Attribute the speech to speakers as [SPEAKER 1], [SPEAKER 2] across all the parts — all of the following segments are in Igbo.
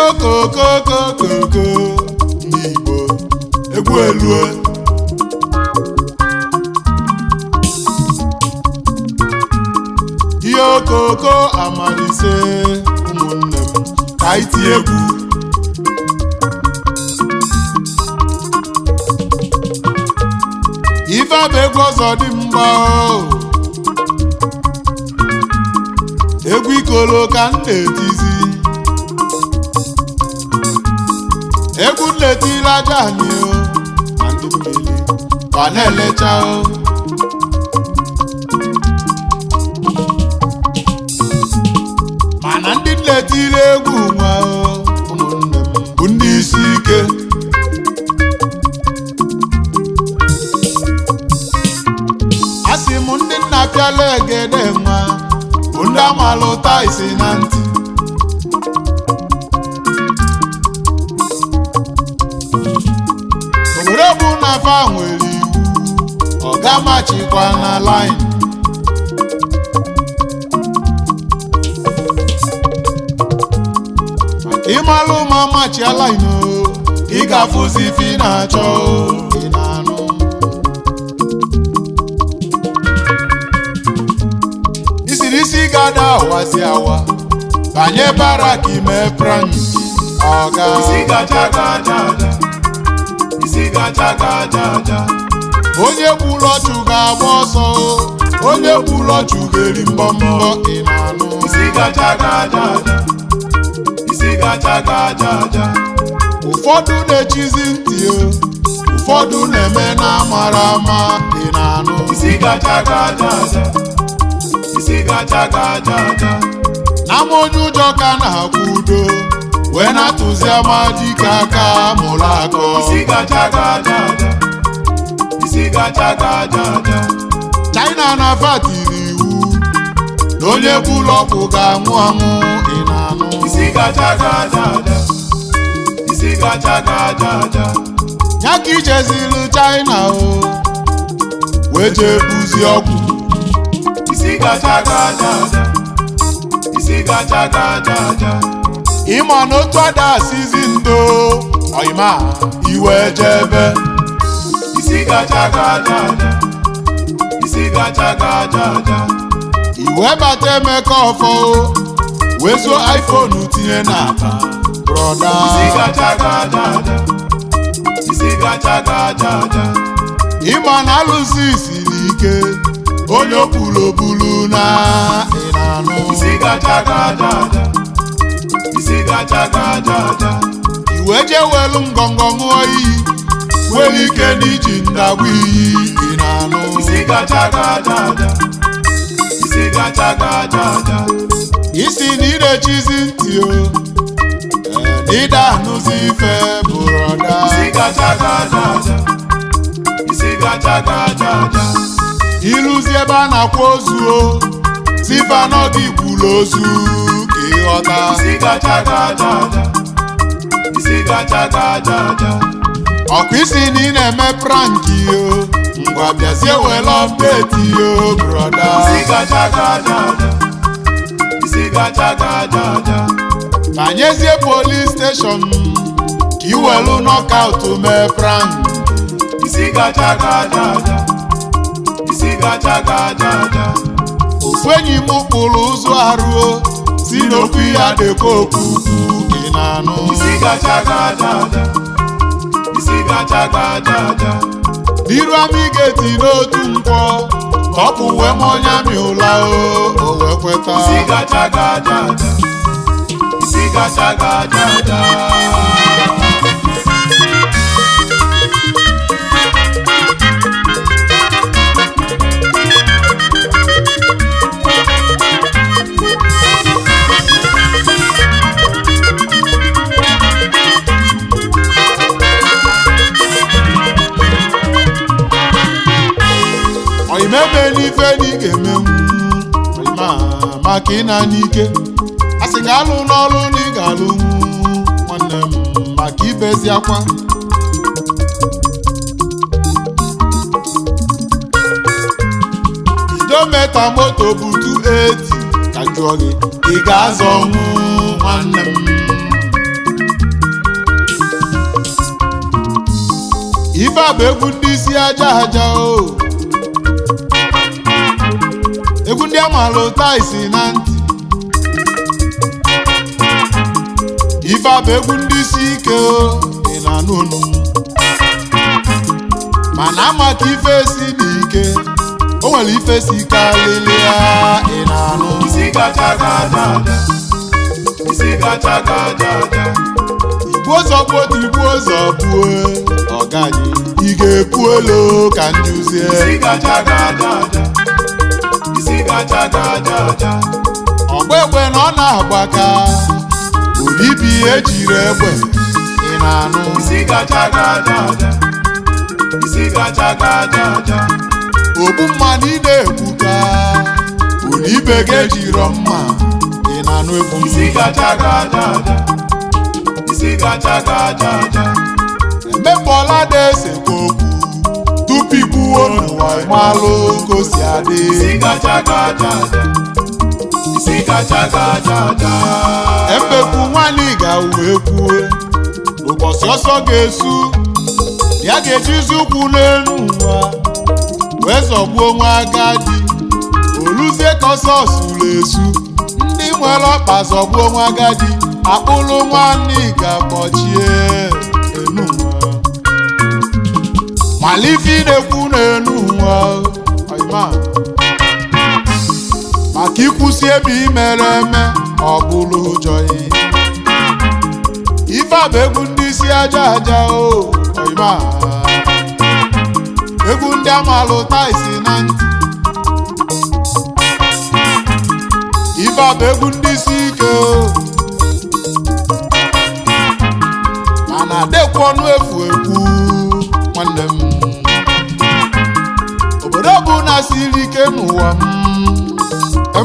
[SPEAKER 1] okokokokoko n'Igbo egwu elue ihe okoko amalise ụmụnne m ka iti egwu ife bụ egwu ọzọ dị mgba egwu ikolo ka m na-etizi egwu nletile aja anyị ma ndị mmiri ka na-elecha mana ndị nletile egwu nwa ụmụnne m bụ ndị isi ike asị m ndị nna pịala egede nwa bụ ndị amalụ ụta isi na ntị obodo bụ na fa nwere iwu ọ ga-amachikwa na line maka ịmalụ ma machia line ị ga-afụzi ife ị na-achọ ị na-anụ isi ga-ada awazi awa banye barak ime prami ọga isi gacha gacha aja isi gacha gacha aja onye gburu ọchụ ga-agba ọsọ onye gburu ọchụ ga-eri mbọmbọ ị na-anụ isi gacha gacha aja isi gacha gacha aja ụfọdụ na-echizi ntị ụfọdụ na-eme na-amara ama ị na-anụ isi gacha gacha aja isi gacha gacha aja na m onye ụjọ ka na-akwụ udo wee na-atụzi ama dike aka mụrụ akọ isi gacha gacha aja isi gacha gacha aja China na fatiri iwu na onye bụrụ ọgwụ ga-anwụ anwụ ị na-anụ isi gacha gacha aja isi gacha gacha aja ya ka ijezilu China wee jee buzi ọgwụ isi gacha gacha aja isi gacha gacha aja ịma n'otu ada asizi ndo ọyịma iwe jebe isi gacha gacha aja isi gacha gacha aja iwe bata emeka ọfọ wee zuo iPhone tinye n'akpa broda isi gacha gacha aja isi gacha gacha aja ịma na alụsị siri ike onye okwulobulu na ị na-anụ isi gacha gacha aja isi gacha gacha aja iwe je welu ngọngọ ṅụọ iyi nwere ike n'iji ndagbu iyi ị na-anụ isi gacha gacha aja isi gacha gacha aja isi na irechizi ntị n'ịda anụzi ife bụrọda isi gacha gacha aja isi gacha gacha aja iruzi ebe a na-akwa ozu sifa n'oge igbulu ozu ka ịghọta isi gacha gacha aja isi gacha gacha aja ọkwa isi na ị na-eme pranki ngwa bịazie were ọpdeti broda isi gacha gacha aja isi gacha gacha aja banyezie polis steshọn ka iwelu nọkaut mee prank isi gacha gacha aja isi gacha gacha aja ofu enyi m kpụrụ ụzụ arụ si n'okwu ya dịka okwukwu ị na-anụ isi gacha gacha aja isi gacha gacha aja n'iru amigeti n'otu nkwọ ka ọ bụ wee ma onye amị ụla o wee kweta isi gacha gacha aja isi gacha gacha aja oyimebe n'ife na ị ga-emenwu maka ịna n'ike asị ga-alụ n'ọlụ na ị ga-alụnwu nwanne m maka ibezi akwa kidometa moto bụ 280 ka jụọ gị ị ga-azọ nwu nwanne m ife bụ egwu ndị isi aja aja o. Egwu ndị amala ụta isi na ntị. Ife bụ egwu ndị isi ike o. Ị na-anụ unu mana amaka ife si n'ike o nwere ife si kalili ya. Ị na-anụ
[SPEAKER 2] isi gacha gaja aja, isi gacha gaja aja.
[SPEAKER 1] Igbu ụzọ bụ otu igbu ụzọ bụ ọganyị ị ga-ekwu elu ka njuzie.
[SPEAKER 2] Isi gacha gaja aja, isi gacha gaja aja.
[SPEAKER 1] Ọgba egbe na ọ na-agbaka odibi ejiri egbe. Ị na-anụ
[SPEAKER 2] isi gacha gaja aja, isi gacha gaja aja.
[SPEAKER 1] ogbu mmadụ ị na-egbuka odibe ga-ejiro mma. Ị na-anụ egwu
[SPEAKER 2] isi gacha gaja aja, isi gacha gaja aja.
[SPEAKER 1] emepụla na-ese okwu tupu igbuo n'ụwa ịmalụ ka o si adị.
[SPEAKER 2] Isi gacha gaja aja, isi gacha gaja aja.
[SPEAKER 1] Emekwu nwanyị ga-awu ekwu ụbọchị ọsọ ga-esu ya ga-ejizi ụkwụ n'elu ụwa wee zọgbuo nwa agadi oluzie ka ọsọ suru esu. Ndị nwere ọkpa zọgbuo nwa agadi akpụlụ nwanne ga-akpọchie enu ụwa malife na-ekwu n'elu ụwa maka ikwụsị ebe imere eme ọ bụrụ ụjọ ya. Ife bụ egwu ndị isi aja aja o. Egwu ndị amala ụta isi na ntị. Ife bụ egwu ndị isi ike o. Mana adekwu ọnụ efu ekwu nwanne m. Obodo bụ na siri ike n'ụwa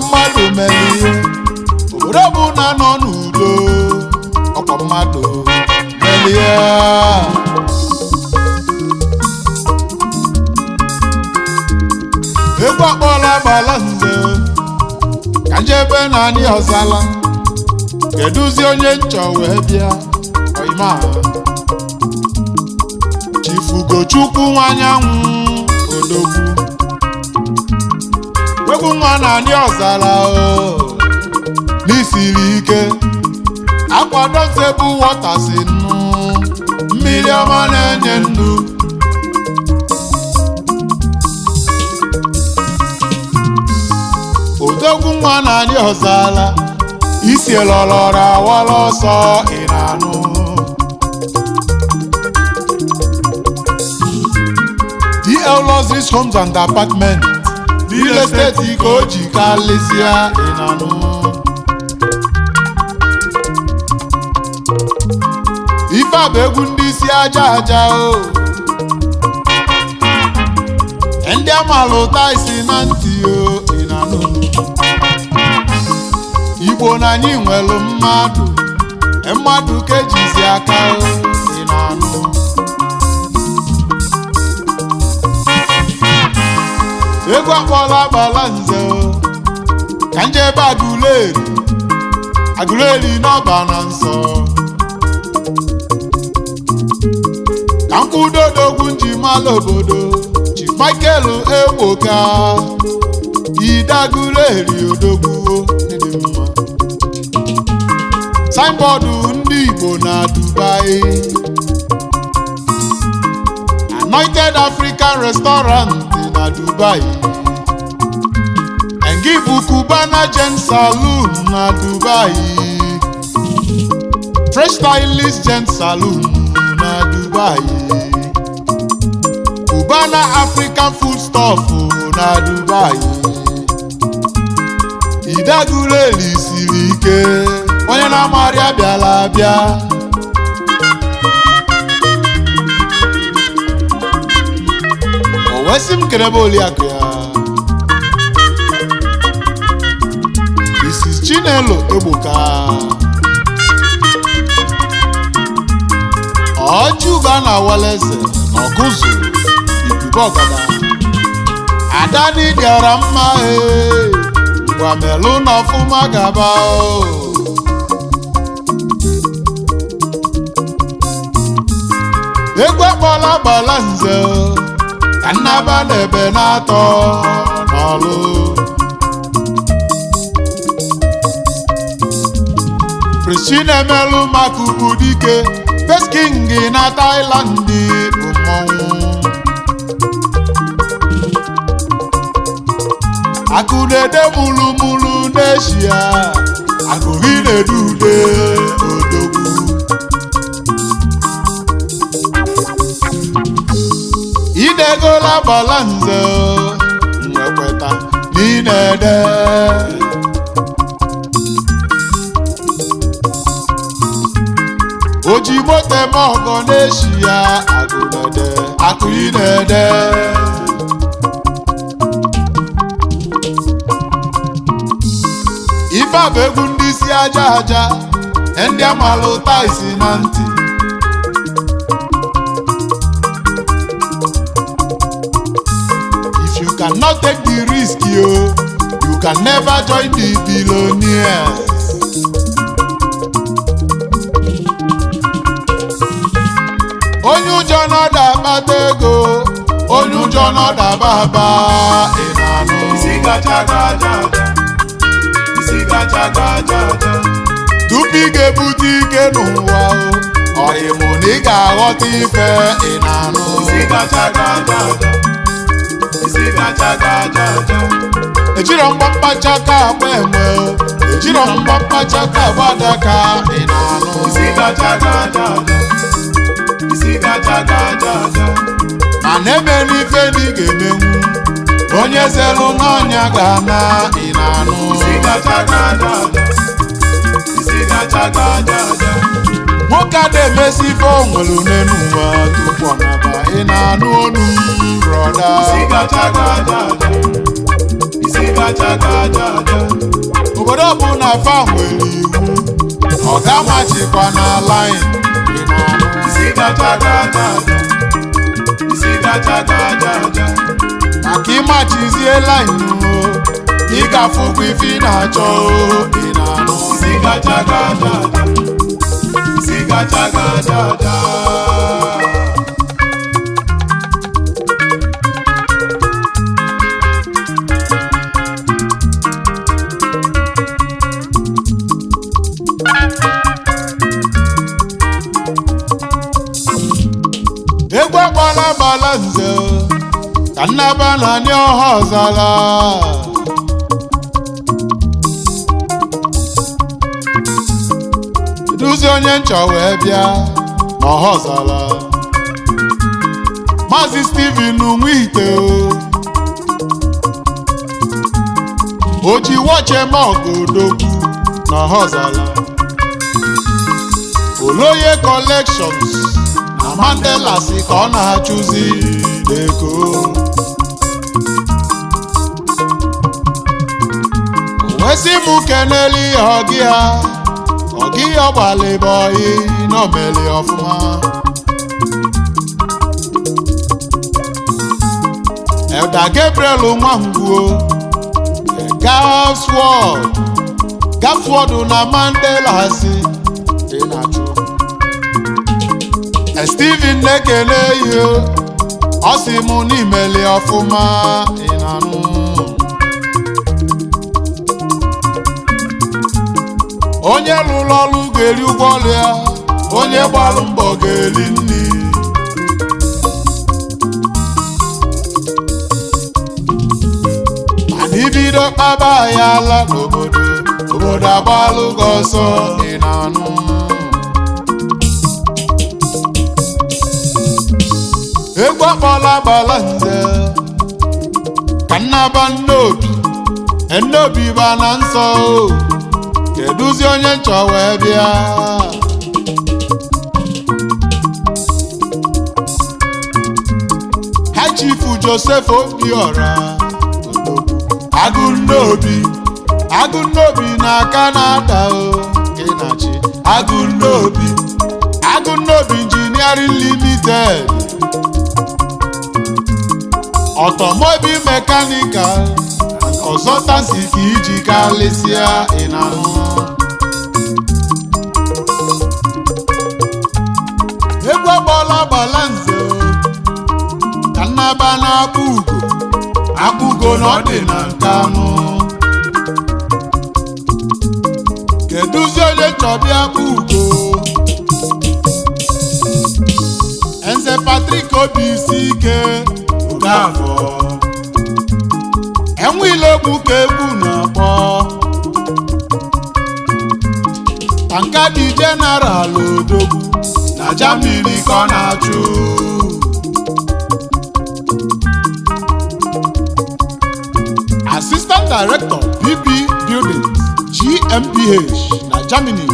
[SPEAKER 1] mmadụ mere ihe. Obodo bụ na nọ n'udo ọkwa mmadụ mere ihe. Egwu akpọla Agbalanze ka njebe na anyị ọzala kedụzi onye nchọ wee bịa ọyịma Chifugochukwu nwanyanwụ odogwu. Egwu nwa na anyị ọzala o n'isiri ike akwado nsebu wọta si nnu mmiri ọma na-enye ndụ. Odogwu nwa na anyị ọzala isi lọlọrọ awala ọsọ. Ị na-anụ DL Luxuries Homes and Apartments real estate ka o ji kalịsịa. Ị na-anụ ife bụ egwu ndị isi aja aja o. Ndị amala ụta isi na ntị o. Ị na-anụ Igbo na anyị nwere mmadụ ka ejizi aka o. Ị na-anụ egwu akpọla Agbalanze o ka njebe Agụleri n'ọba na nsọ ka nkwụdodogwu njimala obodo Chief Michael Egboka Agụleri odogwu dị mma. Signbọọdụ ndị Igbo na Dubai Anointed African Restaurant na Dubai Engibu Cubana Gen Saloon na Dubai Fresh Stylist Gen Saloon na Dubai Cubana African Foodstuff na Dubai. Agụleri siri ike onye na-amarị abịala abịa. O wesi m kelebe oliakụ ya Mrs. Chinelo Egboka Ọjụga na Awaleze na Ọkụzụ Ibibo Ọgada Ada n'ịdịara mma Gwamelu n'ọfụma gaba o. egwu akpọla Agbalanze ka nnaba n'ebe na-atọ n'ọlụ. Chinemelu maka Ubudike Best King na Thailand bụ mmọnwụ. Akụ na-ede mulumulu n'Eshia, akụ gị na-ede ude odogwu. Idegola Agbalanze nwekweta na ị na-ede. Oji moto eme ọgọ n'Eshia, akụ na-ede, akụ ị na-ede. Ife a bụ egwu ndị isi aja aja, ndị amalụ taisi na ntị. If you cannot take the risk, you can never join the billionaires. Onye ụjọ nọda akpata ego, onye ụjọ nọda baba ị na-anụ.
[SPEAKER 2] Isi gacha gaja aja, isi gacha gaja aja.
[SPEAKER 1] Tupu ị ga-ebute ike n'ụwa ọyị mụ na ị ga-aghọta ife ị na-anụ.
[SPEAKER 2] Isi gacha gaja aja, isi gacha gaja aja.
[SPEAKER 1] Ejiro mgbakpacha ka agba enwe, ejiro mgbakpacha ka agbadaka ị na-anụ.
[SPEAKER 2] Isi gacha gaja aja, isi gacha gaja aja.
[SPEAKER 1] Ma na-eme n'ife na ị ga-emenwu, onye zelụ n'ọnya ga-ana ị na-anụ.
[SPEAKER 2] Isi gacha gaja aja, isi gacha gaja aja.
[SPEAKER 1] Nwoke a na-emesi ife o nwere n'elu ụwa tupu ọ naba ị na-anụ olu brọda.
[SPEAKER 2] Isi gacha gaja aja, isi gacha gaja aja.
[SPEAKER 1] Obodo ọbụla fa nwere iwu, ọ ga-amachikwa na laịn ị na-anụ.
[SPEAKER 2] Isi gacha gaja aja, isi gacha gaja aja.
[SPEAKER 1] Maka ịmachizie laịn ị ga-afụkwa ife ị na-achọ ị na-anụ.
[SPEAKER 2] Isi gacha gaja aja, isi gacha gaja aja.
[SPEAKER 1] Egwu akpọla Agbalanze ka nnaba na anyị ọha ọzala. Eduzi onye nchọ wee bịa n'ọha ọzala, Maazị Steven Nwite o ji wọchị eme ọgụ odogwu n'ọha ọzala. Oloye Collections na Mandela si ka ọ na-achụzi n'ego. Wesi mụ keneli ọgị ya, ọgị ya ọgbalịbọyị n'omeli ọfụma. Elda Gabriel Nwangwuo, Gasword na Mandela si ị na-achụ. Steven na-ekele ihe, ọ sị mụ n'imeli ọfụma ị na-anụ. Onye lụrụ ọrụ ga-eri ụgwọ ọrụ ya, onye gbalụ mbọ ga-eri nri. Mana ibido kpaba ya ala n'obodo, obodo agbalụ gị ọsọ ị na-anụ. Egwu akpọla Agbalanze ka nnaba nnobi ba na nsọ. Keduzi onye nchọ wee bịa. High Chief Joseph Obiora Agụnnobi na Canada Kenachi Agụnnobi Engineering Limited, Automobile Mechanical and Consultancy ka iji kalịsịa ị na-anụ. Egwu akpọla Agbalanze ugo na ọ dị na Nkanụ. Keduzi onye chọbịa bụ ugo? Nze Patrick Obi isi ike Udafọ. Enwilogbu ka egwu na-akpọ. Tinka dị General Odogwu na Germany ka ọ na-achụ. Assistant Director PP Buildings GmbH na Germany.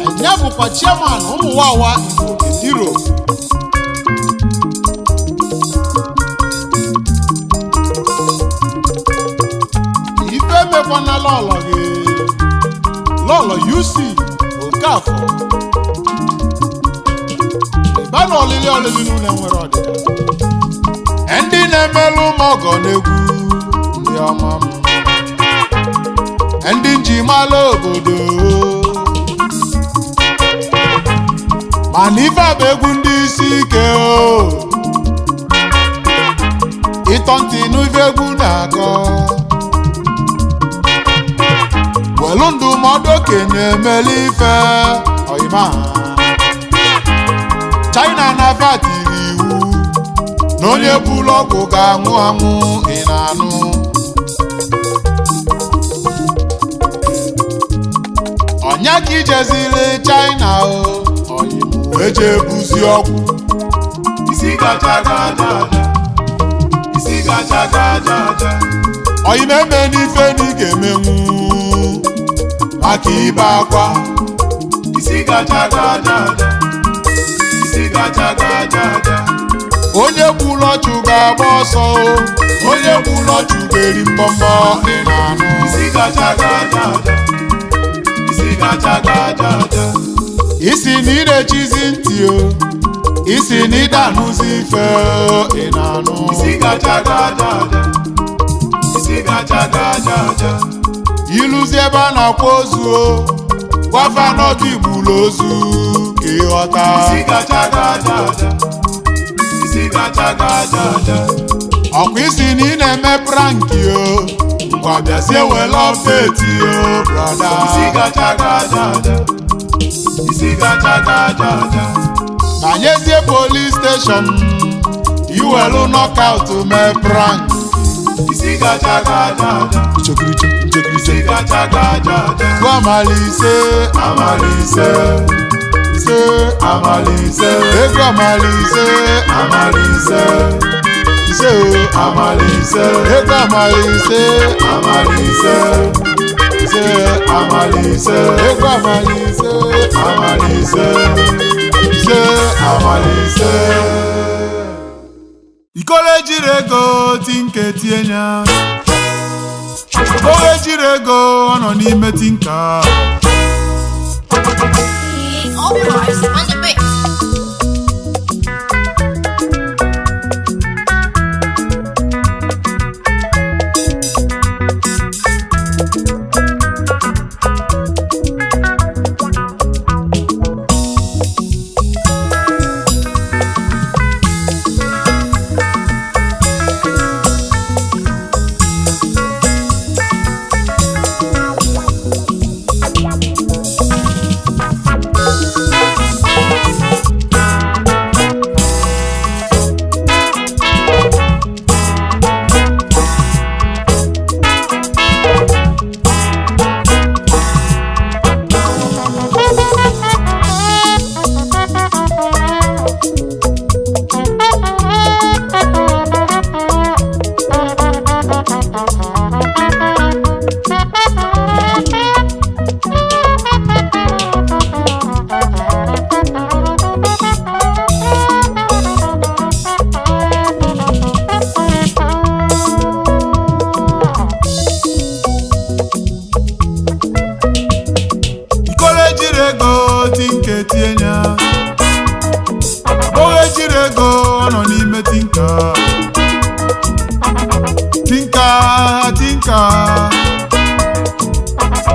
[SPEAKER 1] Enye bụkwa chairman ụmụwawa Igbo Europe. Ife mekwana lọlọ gị lọlọ UC Okafọ. Ebe na olili n'ụlọ nwere ọdịda. Ndị na-emelụ m ọgọ n'egwu ndị ọma m. Ndị njimala obodo. Mana ife bụ egwu ndị isi ike o. Ịtọ ntị n'ife egwu na-akọ. Welu ndụmọdụ okenye emeli ife ọyịma. China na Advert tiri iwu na onye bụrụ ọgwụ ga-anwụ anwụ. Ị na-anụ? Ọnya ka ijezili China o ọyịmụ wee jee buzi ọgwụ.
[SPEAKER 2] Isi gacha gaja aja. Isi gacha gaja aja.
[SPEAKER 1] Ọyịmụ eme n'ife na ị ga-emenwu maka ibe akwa.
[SPEAKER 2] Isi gacha gaja aja. Isi gacha gaja aja.
[SPEAKER 1] Onye gburu ọchụ ga-agba ọsọ o. Onye gburu ọchụ ga-eri mbọmbọ. Ị na-anụ?
[SPEAKER 2] Isi gacha gaja aja. Isi gacha gaja aja.
[SPEAKER 1] Isi na ị na-echizi ntị o. Isi na ị danụzi ife o. Ị na-anụ?
[SPEAKER 2] Isi gacha gaja aja. Isi gacha gaja aja.
[SPEAKER 1] Iluzi ebe a na-akwa ozu o. Gwafa n'ọdụ igbulu ozu ka ịghọta.
[SPEAKER 2] Isi gacha gaja aja. Isi gacha gaja aja.
[SPEAKER 1] Ọkwa isi na ị na-eme pranki o. Ngwa bịazie were ọfeti o brọda.
[SPEAKER 2] Isi gacha gaja aja. Isi gacha gaja aja.
[SPEAKER 1] Banyezie police station. Iwelu knockout mee prank.
[SPEAKER 2] Isi gacha gaja aja. Isi gacha gaja aja.
[SPEAKER 1] Gwa Amalise.
[SPEAKER 2] Amalise.
[SPEAKER 1] Se
[SPEAKER 2] Amalise.
[SPEAKER 1] Ego Amalise.
[SPEAKER 2] Amalise.
[SPEAKER 1] Se
[SPEAKER 2] Amalise.
[SPEAKER 1] Ego Amalise.
[SPEAKER 2] Amalise.
[SPEAKER 1] Se
[SPEAKER 2] Amalise.
[SPEAKER 1] Ego Amalise.
[SPEAKER 2] Amalise.
[SPEAKER 1] Se
[SPEAKER 2] Amalise.
[SPEAKER 1] Ikole jiri ego Tinka etienya. Oge jiri ego ọ nọ n'ime Tinka.
[SPEAKER 3] All the rice on the base.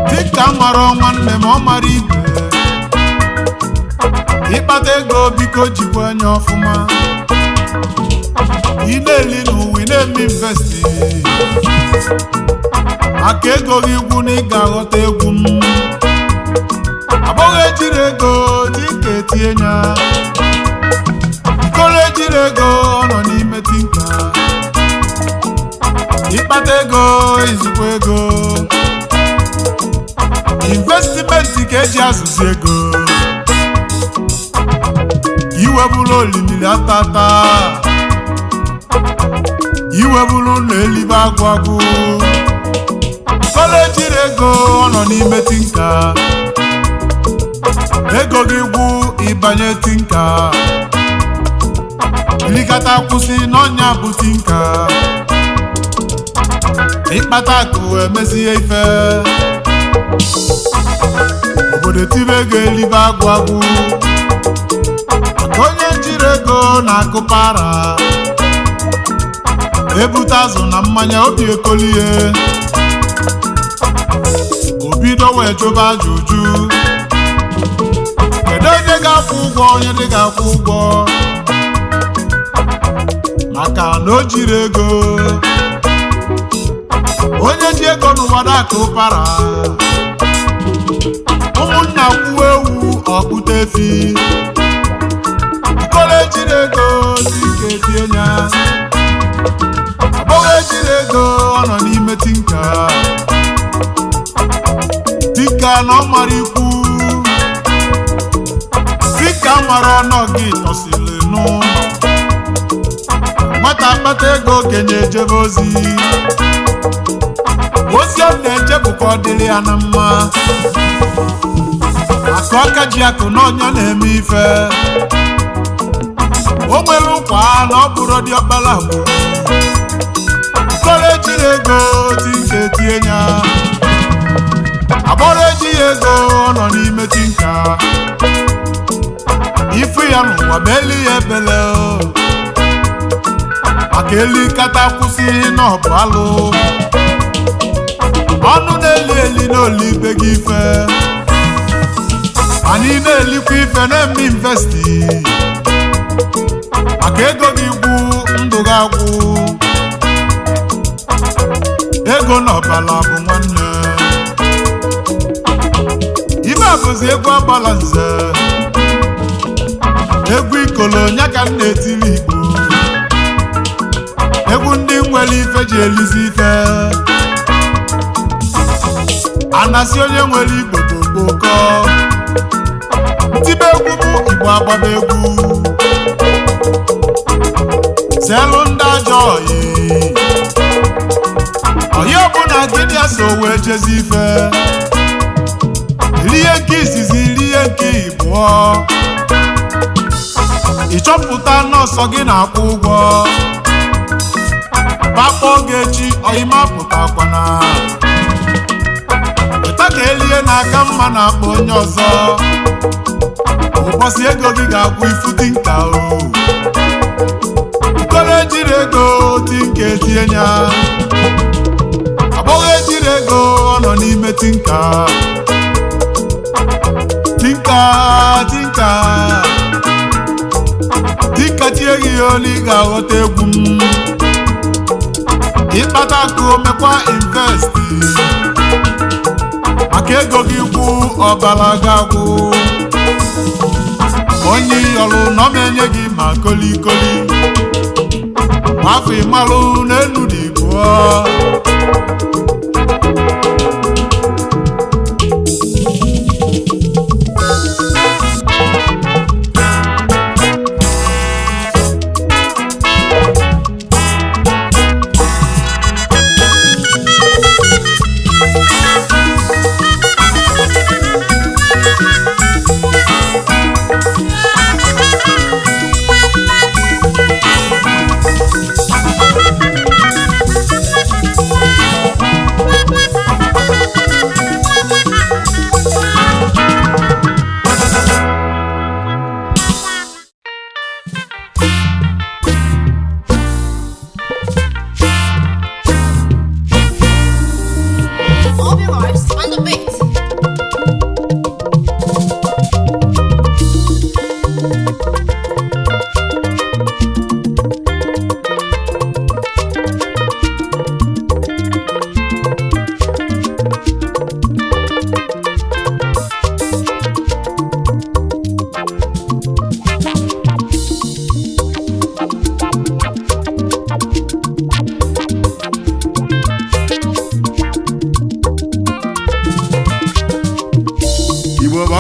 [SPEAKER 3] Tinka mara nwanne m ọ mara ibe
[SPEAKER 1] ịkpata ego biko jikwa anya ọfụma ị na-eli n'ụwa ị na-eme investi maka ego gị ikwu na ị ga-aghọta egwu m agbọghọ ejiri ego dịka etinye ya ikolo ejiri ego ọ nọ n'ime tinka ịkpata ego izukwa ego investimenti ka eji azụzi ego iwebulu olimiri atata iwebulu na elibe agwagwu ikolo ejiri ego ọ nọ n'ime tinka ego gị gwụ ịbanye tinka ilikata kwụsị n'ọnya bụ tinka ịkpata akụ emezie ife obodo tibe ego elibe agwagwu maka onye jiri ego na-akụpara ebute azụ na mmanya obi ekolie obido wee jụba ajụjụ kedu onye ga-akwụ ụgwọ onye dị ga-akwụ ụgwọ maka na o jiri ego onye ji ego n'ụwa na-akụpara ụmụnna kwuo ewu ọkpụta efi ikolo ejiri ego dịka etinye ya agbọghọ ejiri ego ọ nọ n'ime tinka na ọ mara ikwu tinka mara ọnọ gị tọsịrị n'ụlọ nwata akpata ego okenye ejebe ozi ọ na-eje bụ ka ọ dịrị ya na mma aka ọka ji akụ n'ọnya na-eme ife o nwere ụkwa na ọ bụrụ dị ọkpara bụ ikolo ejiri ego tinka etinye ya agbọrọ ejighị ego ọ nọ n'ime tinka ifu ya n'ụwa ma eli ya ebele maka eli kata kwụsị n'ọbụ alụ ọnụ na-eli eli n'oli ibe gị ife mana ị na-elikwa ife na-eme investi maka ego gị gwụ ndụ gị agwụ ego n'ọbala bụ nwanne ife a bụzi egwu Agbalanze egwu ikolo nya ka m na-etiri igbo egwu ndị nwere ife ji elizi ife anasị onye nwere igbo gbokọ tibe egwu bụ igbo agbaba egwu selu ndị ajọ oyi ọbụla gịnị so wee jezi ife rie nke izizi rie nke ịbụọ ịchọpụta nọọsọ gị na-akwụ ụgwọ bakpọ oge echi oyimapụtakwana weta ka elie n'aka mma na-akpọ onye ọzọ ụbọchị ego gị ga-agwụ ifu tinka o ikolo ejiri ego tinka etinye ya agbọghọ ejiri ego ọ nọ n'ime tinka tinka tie gị olu ị ga-aghọta egwu m ịkpata akụ omekwa investi maka ego gị gwụ ọbara ga-agwụ onye yọlụ na ọ na-enye gị ma kolikoli afọ ịmalụ n'elu dị igbo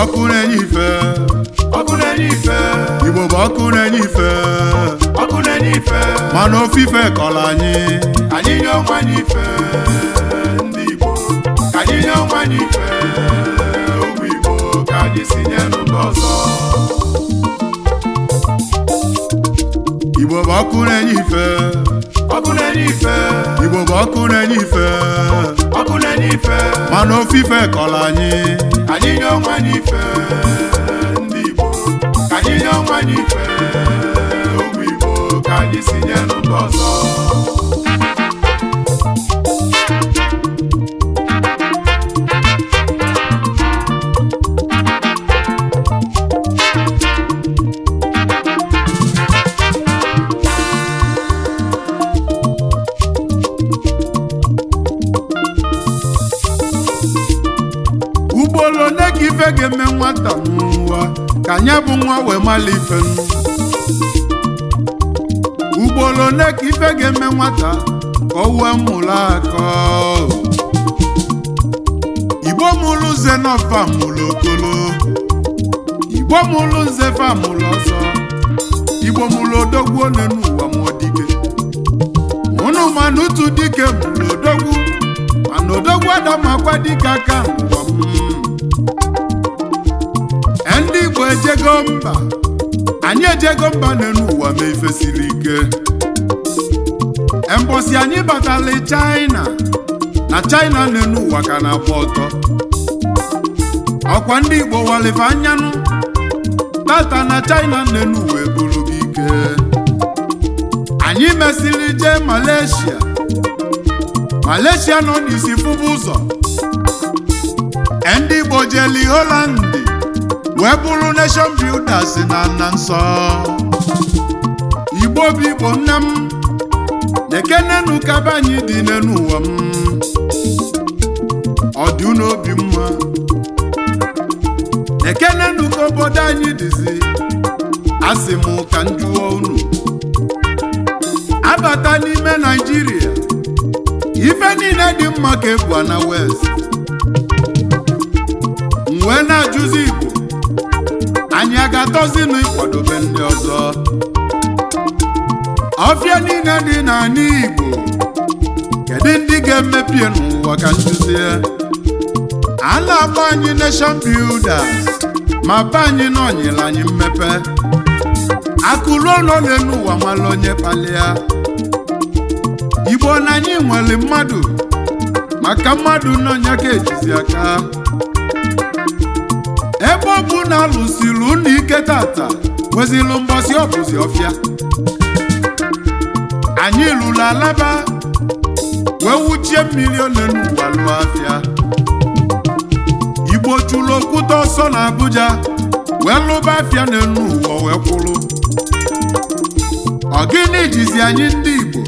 [SPEAKER 1] ọkụ na-enye ife
[SPEAKER 2] ọkụ na-enye ife
[SPEAKER 1] Igbo bụ ọkụ na-enye ife
[SPEAKER 2] ọkụ na-enye ife
[SPEAKER 1] mana ofufe kọrọ anyị
[SPEAKER 2] nye onwe anyị ife ndị Igbo ka anyị nye onwe anyị ife ụmụ Igbo ka anyị si nye n'ụlọ ọzọ
[SPEAKER 1] Igbo bụ ọkụ na-enye ife
[SPEAKER 2] ọkụ na-enye ife
[SPEAKER 1] Igbo bụ ọkụ na-enye ife
[SPEAKER 2] ọkụ na-enye ife
[SPEAKER 1] mana ofufe kọrọ anyị
[SPEAKER 2] nye onwe anyị ife ndị Igbo ka anyị nye onwe anyị ife ụmụ Igbo ka anyị si nye n'ụlọ ọzọ
[SPEAKER 1] ugboro ole ka ife ga-eme nwata n'ụwa ka anya bụ nwa wee mala ife ugboro ole ka ife ga-eme nwata ka o wee mụrụ aka Igbo mụrụ nze n'ọfa mụrụ okolo Igbo mụrụ nze fa mụrụ ọzọ Igbo mụrụ odogwu one n'ụwa mụọ dike unu mana utu dike mụrụ odogwu mana odogwu adamakwa dike aka n'ụwa ndị Igbo ejego mba anyị ejego mba n'ụwa ma ife siri ike mbosi anyị batala China na China n'ụwa ka na-agba ọtọ ọkwa ndị Igbo walife anyanụ tata na China n'ụwa eburu gị ike anyị mesiri jee Malaysia nọ n'isi fụba ụzọ ndị Igbo jeli Holland wee bụrụ nation builders na nna nsọ Igbo bụ Igbo nne m na-ekenenu kaba anyị dị n'ụwa m ọ dị unu obi mma na-ekenenu ka obodo anyị dịzi asị m ka m jụọ unu abata n'ime Naịjirịa ife niile dị mma ka ebu na West wee na-ajụzi Igbo anyị a ga-atọzinụ ịkwadobe ndị ọzọ ọfịa niile dị n'ala Igbo kedu ndị ga-emepie n'ụwa ka nduzie a na-agba anyị nation builders ma be anyị nọnyere anyị mmepe akụrụ ụlọ n'ụwa mala onye kpalịa Igbo na anyị nwere mmadụ maka mmadụ n'ọnya ka ejizi aka ebe ọ bụ na alụsiri unu ike tata nwezilụ mbọsị ọbụzi ọfịa anyị lụrụ alaba wee wuchie mmiri ole n'ụwa lụọ afịa Igbo chụrụ okwute ọsọ na Abuja wee lụba afịa n'elu ụwa wee kwụrụ ọ gịnị jizi anyị ndị Igbo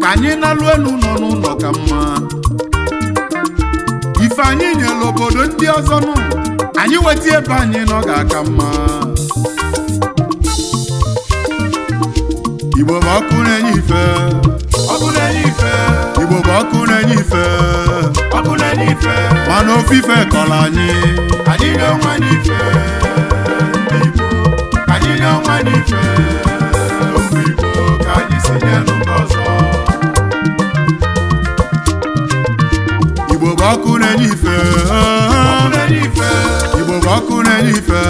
[SPEAKER 1] ka anyị na-alụ elu nọ n'ụlọ ka mma ife anyị nyere obodo ndị ọzọ nụ anyị weta ebe anyị nọ ga-aka mma Igbo bụ ọkụ na-enye ife
[SPEAKER 2] ọkụ na-enye ife
[SPEAKER 1] Igbo bụ ọkụ na-enye ife
[SPEAKER 2] ọkụ na-enye ife
[SPEAKER 1] mana ofufe kọrọ anyị
[SPEAKER 2] nye onwe anyị ife ndị Igbo ka anyị nye onwe anyị ife ụmụ Igbo ka anyị si nye n'ụlọ ọzọ
[SPEAKER 1] Igbo bụ ọkụ na-enye ife Igbo bụ ọkụ na-enye ife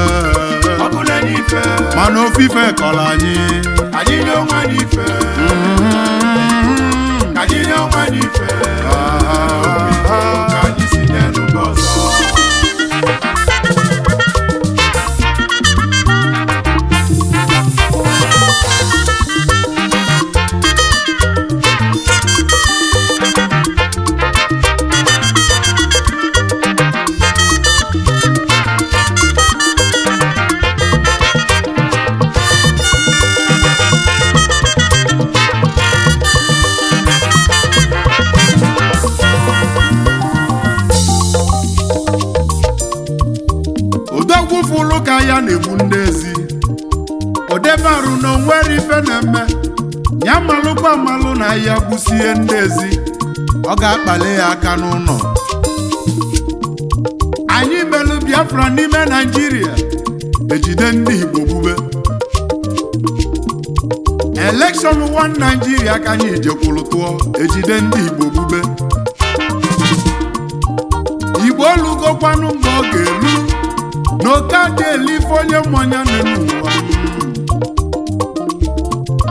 [SPEAKER 2] ọkụ na-enye ife
[SPEAKER 1] mana ofufe kọrọ anyị
[SPEAKER 2] nye onwe anyị ife ka anyị nye onwe anyị ife ka anyị si nye n'ụlọ ọzọ
[SPEAKER 1] fụlụ ka ya na-egbu ndị ezi odebarụ na onwere ife na-eme ya malụkwa malụ na ya gbusie ndị ezi ọ ga-akpali ya aka n'ụlọ anyị melụ bịa
[SPEAKER 2] Biafra n'ime Nigeria ejide ndị Igbo gbube. Election one Nigeria ka anyị jekwuru tụọ ejide ndị Igbo gbube. Igbo olugokwanụ mgbe ọ ga-elu n'oke adị elife onye mmanya n'elu ụwa.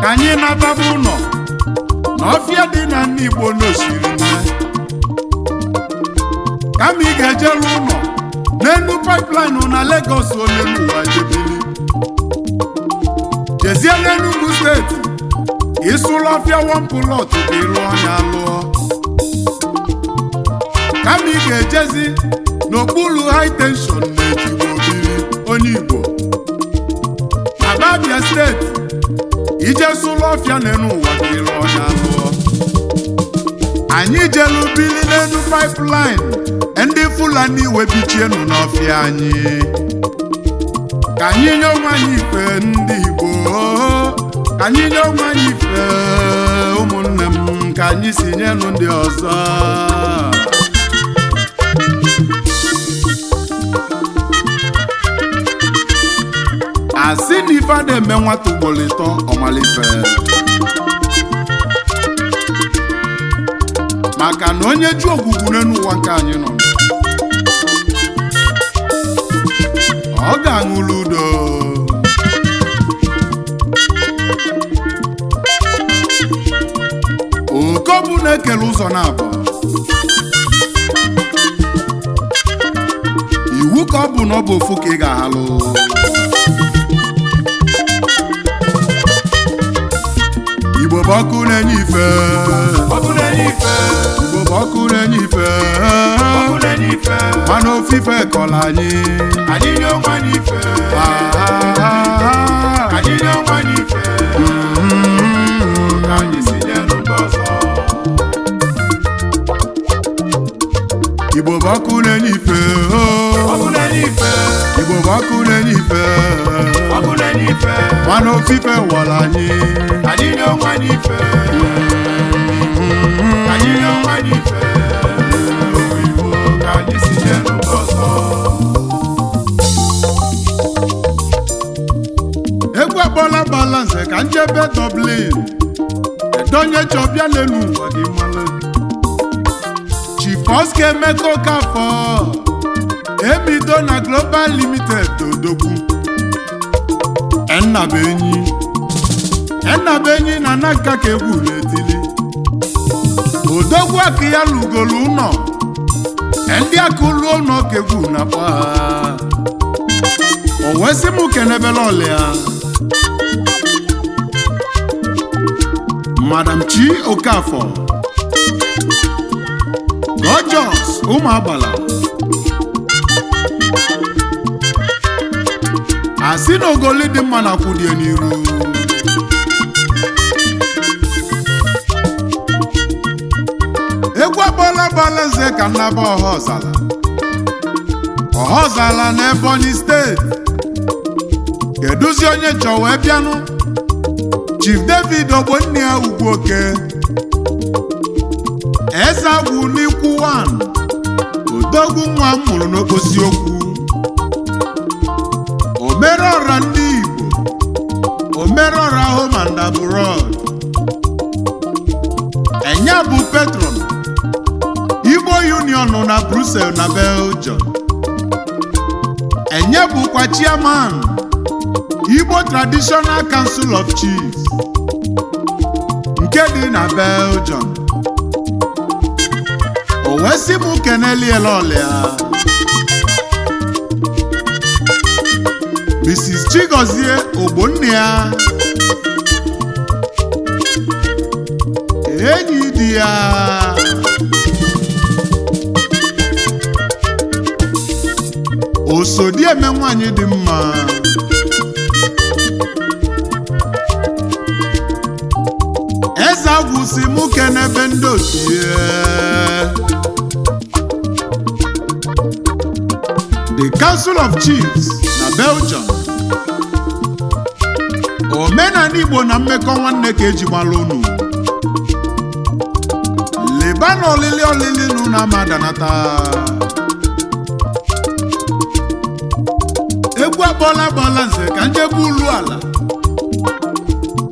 [SPEAKER 2] Ka anyị nataba ụlọ n'ọfịa dị na ndị Igbo n'osiri nne. Kama ị ga-ejelu ụlọ n'elu pipeline na Lagos olelu ụwa jebili. Jezie n'Enugu steeti ịsụlụ ọfịa one plot ka ịlụ ọnya lụọ. Kama ị ga-ejezi n'okpuru high tension na-ejigbo obili onye Igbo. Abia steeti ije sụlụ ọfịa n'elu ụwa ka ịlụ ọnya lụọ. Anyị jelu bili n'elu pipeline ndị Fulani webichienu n'ọfịa anyị. Ka anyị nye onwe anyị ife ndị Igbo, ka anyị nye onwe anyị ife ụmụnne m, ka anyị si nyenu ndị ọzọ. Asị na ife ada eme nwata ugboro ịtọ ọmalife, maka na onye ju ogwugwu n'elu ụwa nke anyị nọ ọ ga-aṅụrụ udo. Oke bụ na-ekele ụzọ na-abụ iwu ka ọ bụ na ọ bụ ofu ka ị ga-ahalụ. Igbo bụ ọkụ na-enye ife,
[SPEAKER 1] ọkụ na-enye ife,
[SPEAKER 2] Igbo bụ ọkụ na-enye ife,
[SPEAKER 1] ọkụ na-enye ife,
[SPEAKER 2] mana ofufe kọla anyị.
[SPEAKER 1] anyị nye onwe anyị ife, anyị nye onwe anyị ife, ka anyị si nyelu ndị ọzọ.
[SPEAKER 2] Igbo bụ ọkụ na-enye ife,
[SPEAKER 1] ọkụ na-enye ife,
[SPEAKER 2] Igbo bụ ọkụ na-enye ife,
[SPEAKER 1] ọkụ na-enye ife,
[SPEAKER 2] mana ofufe wọla anyị.
[SPEAKER 1] anyị nye onwe anyị ife, anyị nye onwe anyị ife, Igbo ka anyị si nyelu ndị ọzọ.
[SPEAKER 2] Egwu akpọla Agbalanze ka njebe Dublin edonye chọbịa n'elu ụwa gị mmalụ. Chief Oscar Emeka Okafọ ebido na Global Limited odogwu. Ennabenyi na Nanka ka egwu na-etili. Odogwu aka ya lugolu ụnọ ndị aka ụlọ ụnọ ka egwu na-akpọ ha. O wesi m kenebele ọlịa Madam Chi Okafọ Gorgeous ụmụ Agbala. Asị na ogoli dị mma na kwudie n'iru. Egwu akpọla Agbalanze ka nnaba Ọhọzala na Ebonyi steeti. Keduzi onye chọ wee bịanụ? Chief David Ogbonnia Ugwuoke Eze Agwụ n'Ikwu 1 odogwu nwa m mụrụ n'okposi okwu. Omerọra ndị Igbo, Omerọra home and abroad. Enya bụ patron Igbo Union na Brussels na Belgium. Enye bụkwa chairman Igbo Traditional Council of Chiefs nke dị na Belgium. O wee sị m keneliela ọlịa Mrs. Chigozie Ogbonnia enyi di ya. Osodieme nwanyị dị mma. Eze Agwụ si mụ kenebe ndị otie. The Council of Chiefs na Belgium. Omenala Igbo na mmekọ nwanne ka eji gbala unu. Leba na olili nụ na amadanata. egwu akpọla Agbalanze ka njebe ulu ala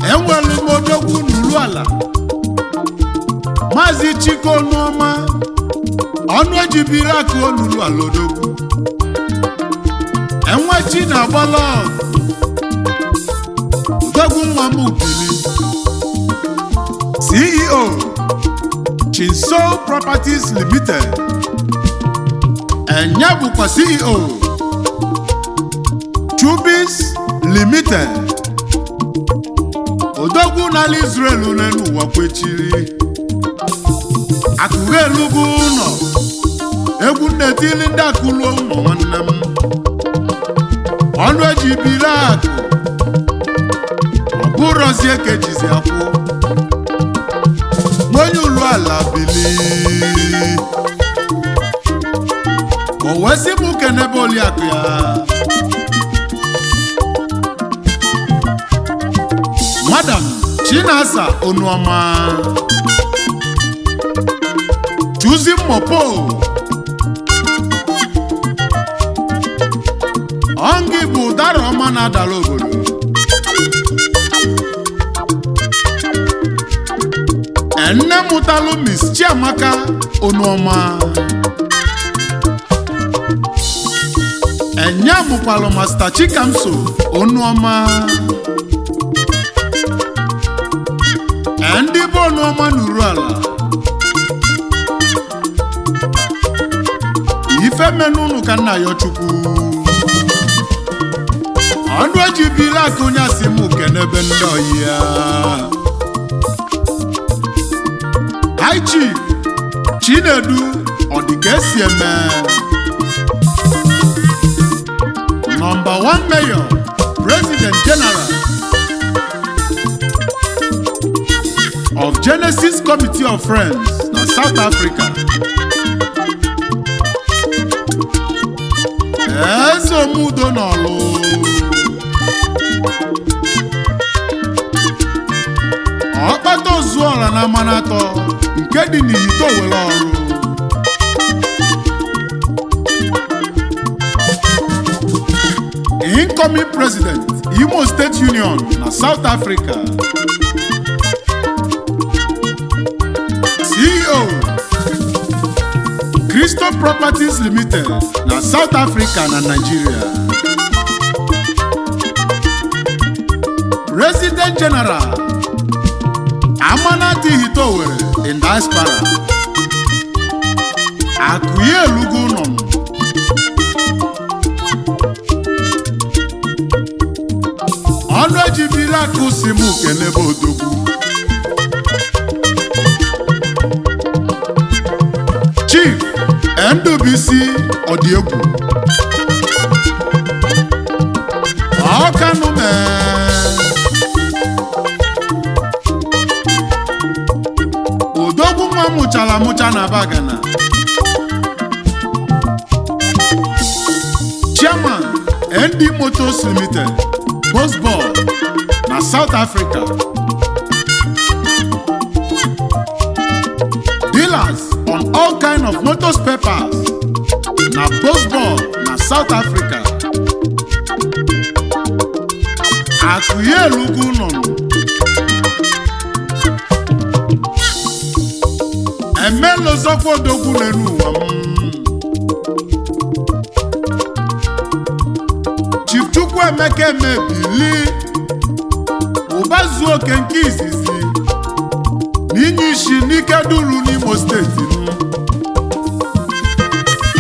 [SPEAKER 2] enwelu m odogwu n'ulu ala Maazị Chike Onuoma ọnụ ejibiri akụ olulu ala odogwu enwechi na agbala odogwu nwa m ubili CEO Chinso Properties Limited enye bụkwa CEO Chubis Limited odogwu n'ala Israel n'elu ụwa kwechiri akụghị elugo ụlọ egwu nnetili ndị akụluo ụlọ nwanne m ọnụ ejibiri akụ ọ bụrụzie ka ejizi akwụ onye ulu ala bili o wee sị m kenebe oliakụ ya Madam Chinasa Onuoma Chuzi Mopo Ongi bụ dara ọma na-adala obodo enne mụtalụ Miss Chiamaka Onuoma enye mụkwalụ Master Chikamso Onuoma ndị bụ Onuoma n'uru ala ife menunu ka nna ya Chukwu ọnụ ejibila aka onye asị m kenebe ndị oyi ya High Chief Chinedu ọdịka esi eme Number 1 Mayor President General of Genesis Committee of Friends na South Africa eze omudo n'ọlụ ọkpata ozuọra na Amanatọ nke dị n'Ihite Owere ọrụ incoming President Imo State Union na South Africa CEO Crystal Properties Limited na South Africa na Nigeria President General Amanati Ihite Owere in diaspora akụye elugo nọ ọnụ ejibiri akụ si m kenebe odogwu Chief Ndubisi Odiegwu ọkanụ odogwu nwa mụchara amụcha na Bagana Chairman ND Motors Limited Bosbor na South Africa dealers on all kind of motor spare parts na Bosbor na South Africa akụye elugo nọ emelozọkwa odogwu n'elu ụwa Chief Chukwuemeka Emebili ụbazuo oke nke izizi n'inye isi n'ike duru n'Imo steeti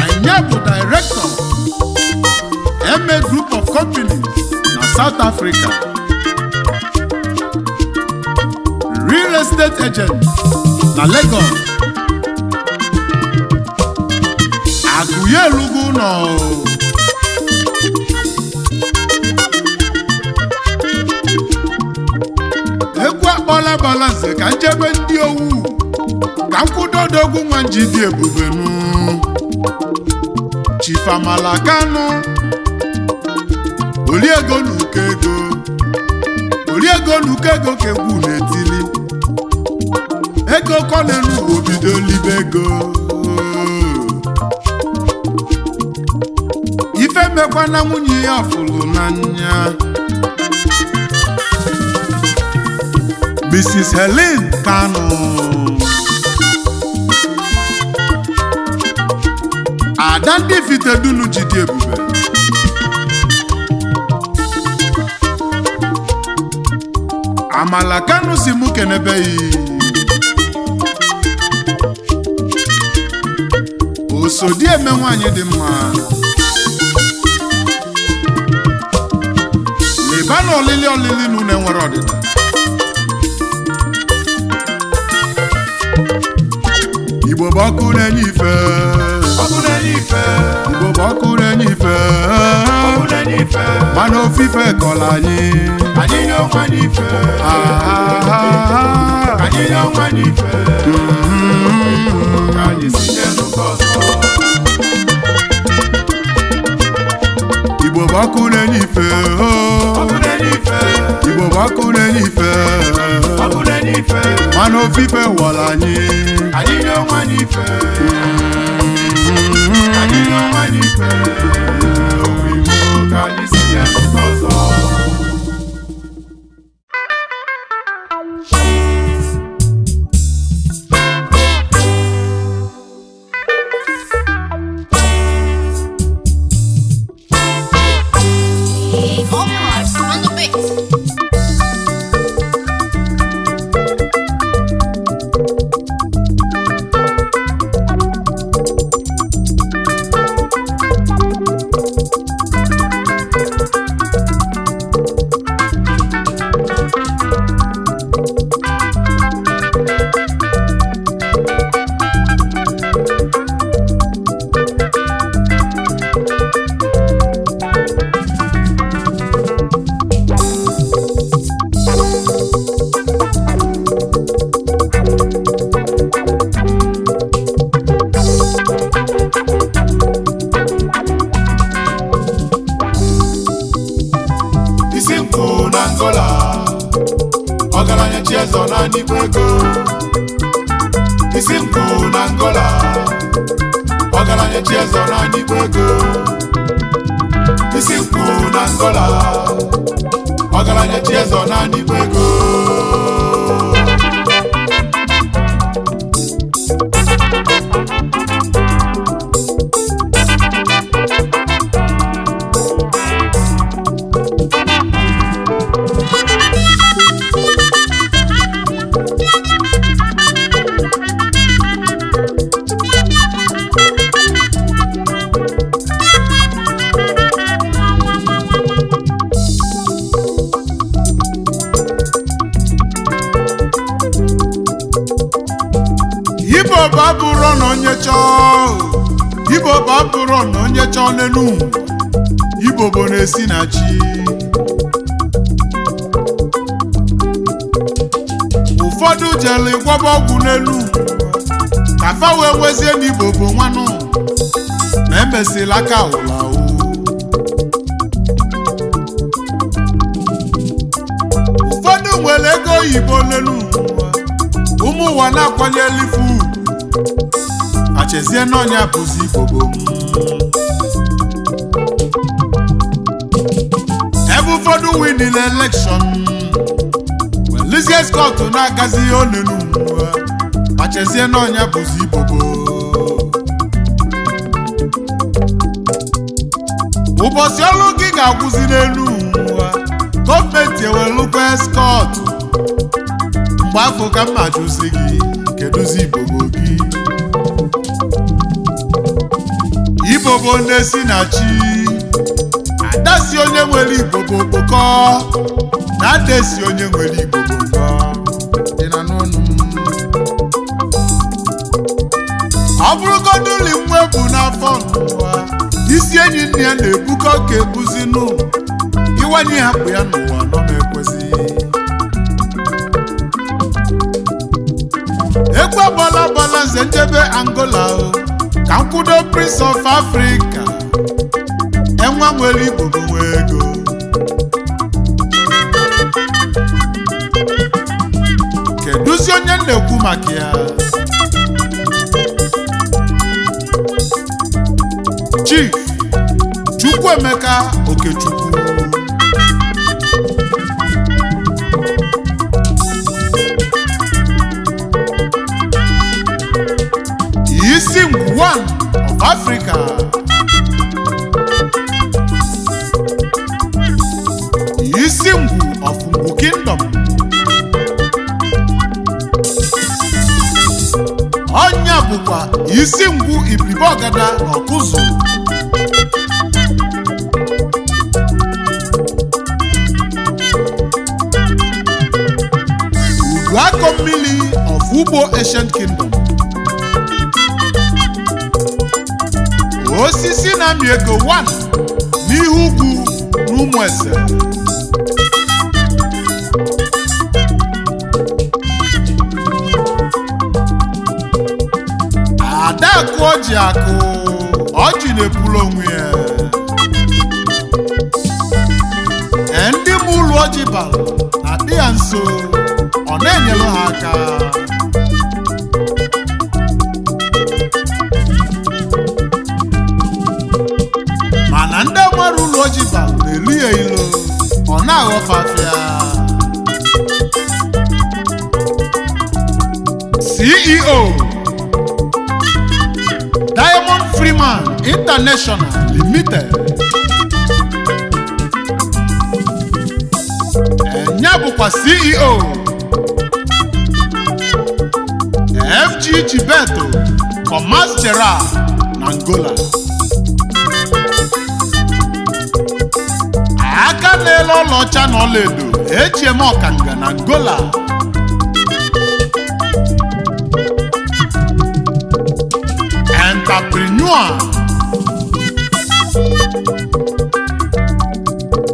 [SPEAKER 2] anyị bụ Director Eme Group of Companies na South Africa Real Estate Agent na Lagos akụye elugo nọ egwu akpọla Agbalanze ka njebe ndị owu ka nkwụdo odogwu nwa njidi ebubenu Chief Amala Kanu Oliego n'uke ego ka egwu na-etili ego kọnelu obido libe ego ife kenekwa na nwunye ya fụrụ n'anya Mrs. Helen Kanu Ada ndị Ifitedunu jide ebube Amala Kanu si mụ kenebeghị Osodi eme nwanyị dị mma Leba na olili n'une nwere ọdịda Igbo bụ ọkụ na-enye ife Igbo bụ ọkụ na-enye ife Mana ofufe kọla anyị
[SPEAKER 1] Anyị n'ọnwa n'ife Anyị n'ọnwa n'ife Ka anyị si n'ụzọ ọzọ
[SPEAKER 2] Igbo bụ ọkụ na-enye ife Igbo bụ ọkụ na-enye ife Mana ofufe wọla anyị
[SPEAKER 1] Anyị n'ọnwa n'ife Anyị n'ọnwa n'ife Ka anyị si n'ụzọ ọzọ
[SPEAKER 3] Organized on the beat.
[SPEAKER 1] Isi Ngwu Na Angola Ọgaranya Chiezo na Nibego Isi Ngwu Na Angola Ọgaranya Chiezo na Nibego Isi Ngwu Na Angola Ọgaranya Chiezo na Nibego
[SPEAKER 2] Igbo bụ abụrụ na onye chọọ Igbo bụ abụrụ na onye chọọ n'elu Igbo bụ na-esi na chi Ụfọdụ jere gwọba ọgwụ n'elu ka fa wee wezie na Igbo bụ nwanụ ma emesịla aka ụla Ụfọdụ nwere ego oyibo n'elu ụmụ ụwa na-akwanyeli fu achezie n'ọnya bụzi Igbo ebe ụfọdụ winile elekshọn welizie skọtụ na-agazi onenu achezie n'ọnya bụzi Igbo ụbọchị ọrụ gị ga-agwụzi n'elu gọọmenti ewelụkwa skọtụ mgbe afọ ka mma jụzi gị kedụzi Igbo gị Igbo bụ na-esi na chi adasi onye nwere Igbo bụ okpokọ na adasi onye nwere Igbo bụ okpokọ dị na n'ọnụ ọ bụrụgodị ụlọ nwa ebu n'afọ n'ụwa isi enyi nne ya na-ebukọ ka ebuzi nụ iwanye hapụ ya n'ụwa nọ na-ekwezi Egwu Agbalanze njebe Angola ka nkwudo Prince of Africa enwa nwere Igbo bụ nwe ego kedụzi onye na-ekwu maka ya Chief Chukwu Chukwuemeka Okechukwu Isi Ngwu of Africa Isi Ngwu of Ngwu Kingdom Ọnya bụkwa Isi Ngwu Ibribe Ọgada n'Ọkụzụ Uduakọ Mmili of Ugbo Ancient Kingdom Osisi na-amị ego 1 n'ihu ugwu n'Ụmụeze Adakụ Ọjị akụ ọjị na-epulu onwe ya ndị mụ ụlọ ọjị bara na-adị ya nso ọ na-enyere ha aka mana ndị mara ụlọ ọjị bara na-elu ya ilo ọ na-aghọfafịa CEO Diamond Freeman International Limited nya bụkwa CEO FG Gibeto Commerce Gerard na Angola aka na-ele ọlaọcha na ọlaedo eji eme ọkanga na Angola entrepreneur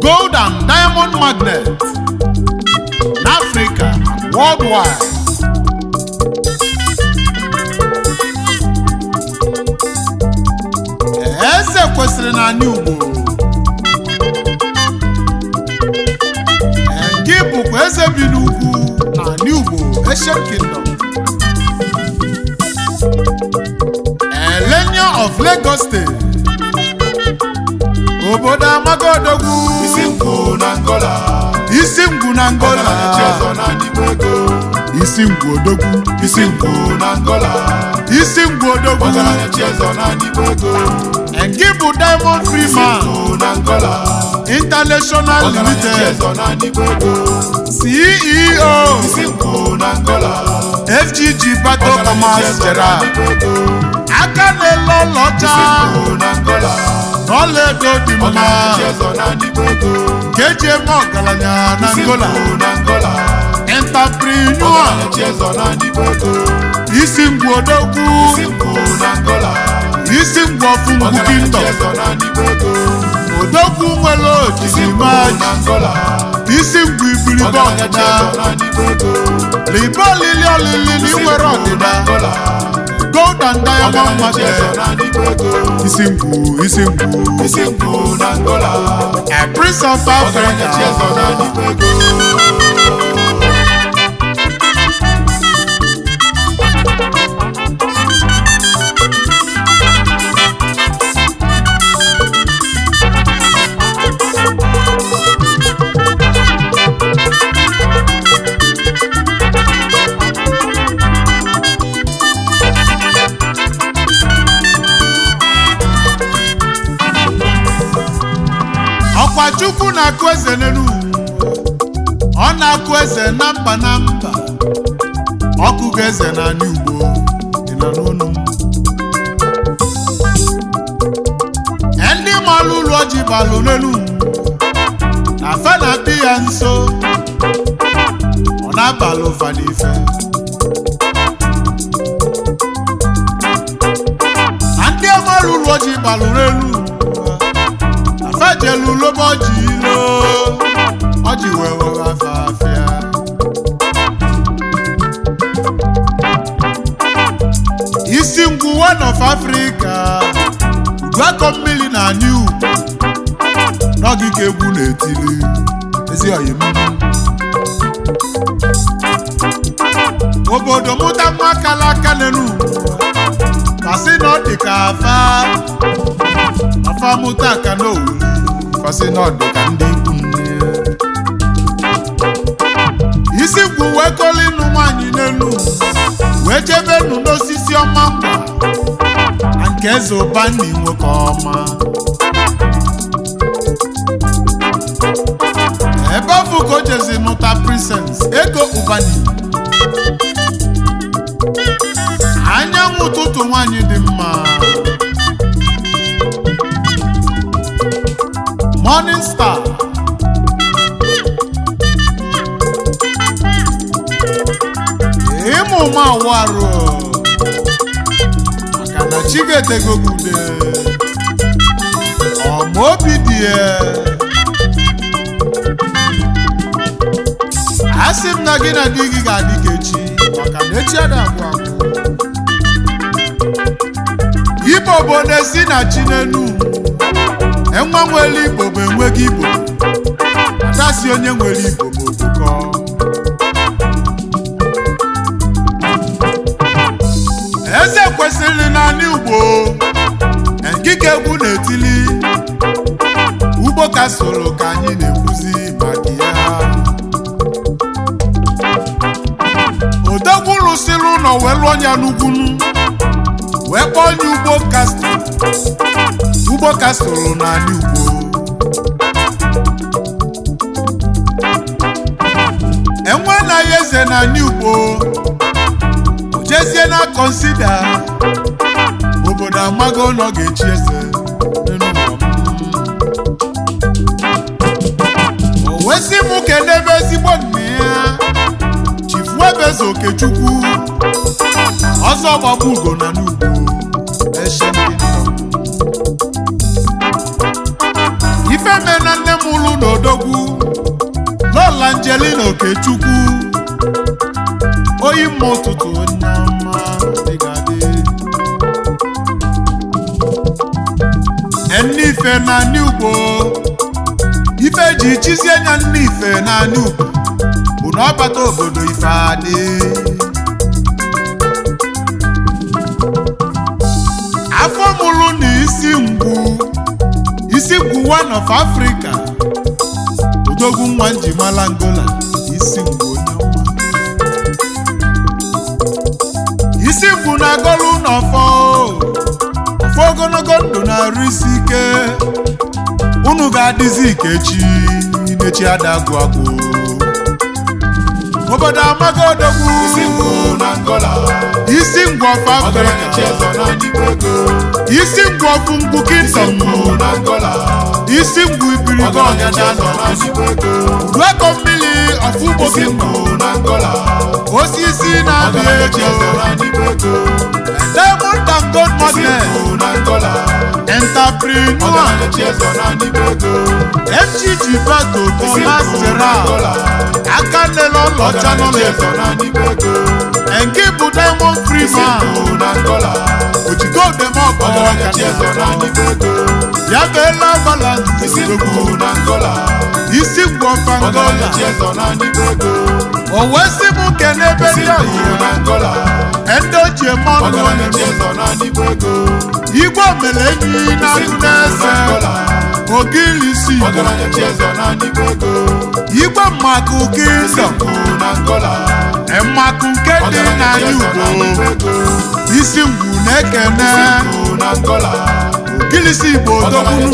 [SPEAKER 2] gold and diamond magnet n'Africa and worldwide eze kwesịrị na anyị ugbo gị bụkwa eze bi n'ugwu na anyị ugbo Ancient Kingdom Elenya of Lagos State obodo Amagodogwu
[SPEAKER 1] Isi Ngwu Na Angola
[SPEAKER 2] Isi Ngwu Na Angola Isi Ngwu Odogwu
[SPEAKER 1] Isi Ngwu Na Angola
[SPEAKER 2] Isi Ngwu Odogwu Ngị bụ Diamond Freeman
[SPEAKER 1] na Angola
[SPEAKER 2] International Limited CEO
[SPEAKER 1] Isi Ngwu Na Angola
[SPEAKER 2] FG Gibeto Commerce Gerard aka na-ele ọlaọcha n'ọlaedo dị mma keji eme ọgaranya na Angola entrepreneur Isi Ngwu Odogwu Isi Ngwu of Ngwu Kingdom Odogwu nwere ojirimaji Isi Ngwu Ibribe Ọgada libe olili olili nwere ọdịda gold and diamond market Isi Ngwu Isi Ngwu
[SPEAKER 1] Na Angola
[SPEAKER 2] a prince of Africa ọkwa Chukwu na-akụ eze n'elu ọ na-akụ eze na mba ọkụ ga-eze n'anya ugbo dị na n'ụlọ ndị malụ ụlọ ọjị balụ n'elu na fe na-adị ya nso ọ na-abalụ ụfa n'ife na ndị malụ ụlọ ọjị balụ n'elu fejelu lobo ọjị ilo ọjị wewe afafịa Isi Ngwu one of Africa Uduakọ Mmili na New n'ogige egwu na-etili ezi oyim obodo mụta nwa kala aka n'elu masị na ọ dị ka afa famụta aka n'owu fasị n'ọdụ ka ndị ikwu nne. Isi Ngwu wee kolinu nwaanyị n'elu wee jebe nụ n'osisi ọma ngwa na nke eze ụbanni nwoke ọma. Ebe ọ bụ ka o jezi nụta princess ego ụbanni. Anyanwụ ụtụtụ nwaanyị dị mma, morning star. Ịmụ ụmụ awụ arụ maka na chi ga-etegogude ọma obi dị ya. Asị m na gị na di gị ga-adị ka echi maka na echi ada abụ abụ. Igbo bụ na-esi na chi n'enu, enwe nwere Igbo bụ enweghị Igbo, adasi onye nwere Igbo bụ okukọ. Eze kwesịrị naanị Ugbo ngike egwu na-etili ugbo ka soro ka anyị na-ekwuzi maka ya. Odogwu lụsịrị ụlọ wee lụọ ya n'ugwunu wee kpọọ onye ugbo ka soro naanị Ugbo. Enwe na ya eze naanị Ugbo jezie na kọnsida obodo amago na ọ ga-echi eze o wesi m kedebe ezigbo nne ya Chifuebeze Okechukwu ọzọ gbagbu ugo na n'Ugbo ifeme na nne m ụlụ na Odogwu Lola Angelina Okechukwu oyi mma ụtụtụ onye ọma dịgadị Nnife na n'Ugbo. Ife ji chizie nya Nnife na n'Ugbo bụ na ọbata obodo ife adị. Afọ mụrụ na Isi Ngwu one of Africa. Odogwu nwa njimala Angola Isi Ngwu onye ọma. Isi Ngwu na Angola n'ọfọ ogologo ndụ na-arụ isi ike. Unu ga-adịzi ike echi adagụ agwụ. Obodo amago Odogwu
[SPEAKER 1] Isi Ngwu na Angola.
[SPEAKER 2] Isi Ngwu of Africa. Isi Ngwu of Ngwu Kingdom
[SPEAKER 1] na Angola.
[SPEAKER 2] Isi Ngwu ibirigo ọnyada nọ Rueko mmiri of Ugbo Kingdom
[SPEAKER 1] na Angola.
[SPEAKER 2] Osisi na-abịa ego Diamond and Gold Magnet Entrepreneur FGG Bato Thomas Gerald aka nlele ọlọcha nọlezo nke bụ Diamond Freeman ojigo odemọgọ ya beela Agbalanze Isi Ngwu of Angola. O wee sị m kenebe ndị ọyị ndị ochie mọnụ Igwe mere enyi na-atụ n'eze Ogili Isi Igwe mmakụ Kingdom mmakụ nke dị n'anya Ugbo. Isi Ngwu na-ekene Ogili Isi Igbo Odogwu.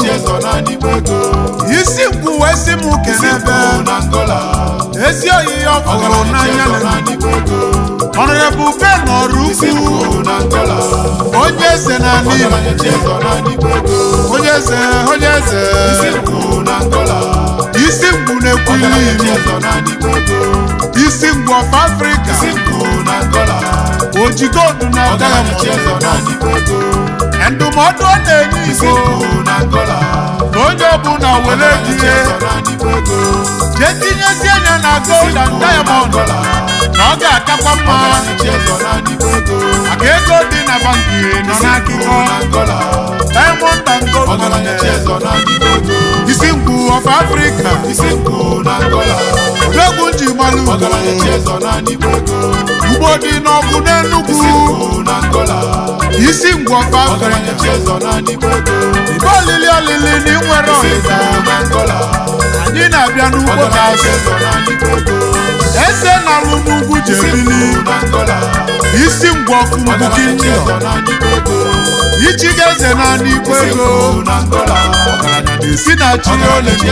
[SPEAKER 2] Isi Ngwu wee sị m kenebe ezi oyi ya ọfụrụ n'anya Honorable Ben Orukwu onye eze na n'Igbo onye eze Isi Ngwu na-ekwuli Isi Ngwu of Africa ojigodu na Diamond ndụmọdụ ọ na-enye Igbo na onye ọbụla were ejie jee tinyezie anya na Gold and Diamond na ọ ga-akakwa mma maka ego dị na banki nọ n'akụkọ Diamond and Gold Magnet. Isi Ngwu of Africa Odogwu njimalụ Ugbo dị n'ọkụ n'Enugwu Isi Ngwu of Africa Igbo olili olili na inwere ọzịza anyị na-abịa n'ugbo ka eze na-alụ n'ugwu jebili isi ngwọfụ mbuki njọ ichiga eze na n'igwe ego ọgaranya na-esi na chi olili